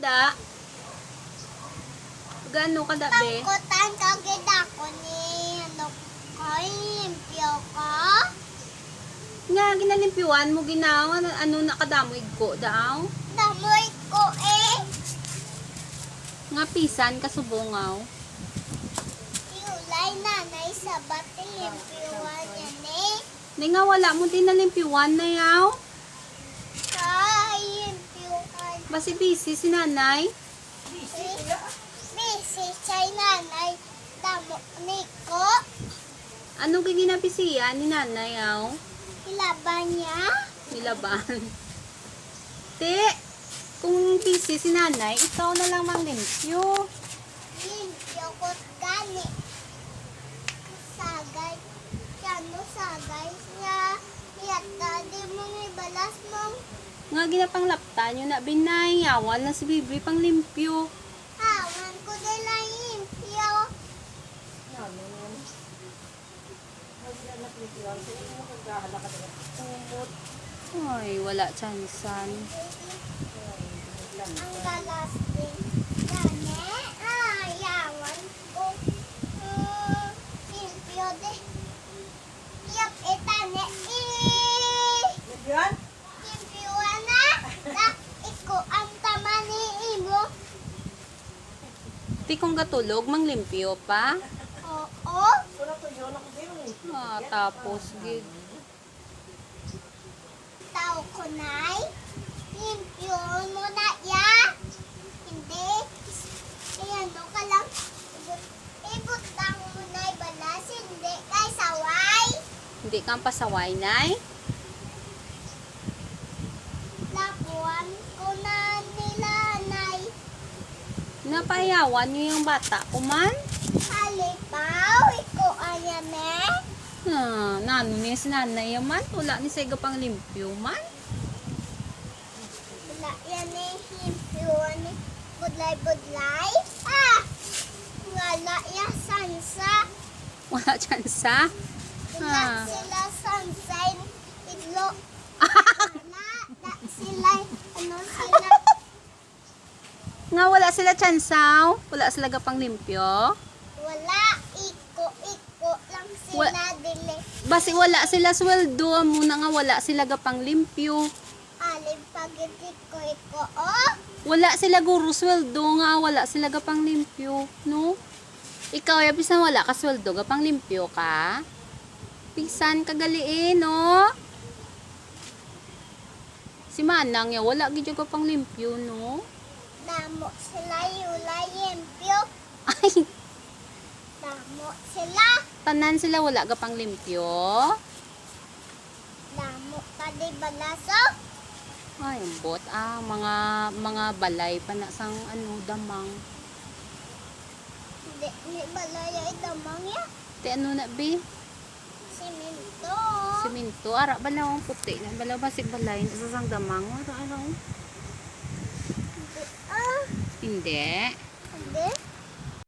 da? Gano kada be? Tangkutan ka gida ko ni ano kay limpyo ka. Nga ginalimpyuan mo ginawa ano nakadamoy ko daw? Damoy ko eh. Nga pisan kasubongaw. Iulay nanay sa bati limpyuan yan eh. Di nga wala mo din nalimpyuan na yaw. Kay limpyuan. Basi busy si nanay. Busy chay nanay. Damo ni ko. Ano giginapisiyan ni nanay yaw? Ilaban niya. Nilaban. Te, kung busy si nanay, ikaw na lang manglimpyo. Limpyo ko gani. Sagay. Kano sagay niya. Yata di mo may balas mong. Nga ginapanglaptan nyo na binayawan na si Bibi pang limpyo. Awan ko nila limpyo. Ay, wala chansan. Ang galas din. Gani. Ayawan ko. Limpyo de. Yap etane. Yan? Limpyo na. Da, iko ang tama ni imo. Di kong gatulog, manglimpyo pa. Oo. Wala to yun ako din eh. Tapos, gid. Tao ko nay. Limpyo mo na ya. Hindi. Ayan no ka lang. Ibutang mo na balas. Hindi kay saway. Hindi kang pasaway, nay. Lapuan ko na nila nay. Napayawan nyo yung bata ko man. Halipaw. Iko ayan eh. Nano niya si nanay yaman. Wala ni Sega pang limpyo man. Wala yan eh. Limpyo ni. Budlay-budlay. Ah! Wala ya sansa. Wala tsansa. Wala sila sunshine. Idlo. Wala. Da sila. Ano sila? Nga wala sila tsansaw. Wala sila gapang limpyo. Wala. Iko lang sila dili. Basi wala sila sweldo. Muna nga wala sila gapang limpyo. Alim pagiti ko iko. Oh. Wala sila guro sweldo nga. Wala sila gapang limpyo. No? Ikaw, pisan wala ka sweldo. Gapang limpyo ka. Pisan kagaliin, no? Si Manang ya, wala gid yung gapang limpyo, no? Damo sila yula yempyo. Ay, Damo sila. tanan sila wala gapang limpyo. Damo pa di balasok. Ay, ambot. Mga balay pa na sang ano, damang. Hindi ni balaya idamang ya. Te ano na, bi? Simento. Siminto. Ara ba lang ang puti? Bala ba si balay? Sa sang damang? Ara. Ah, Hindi. hindi.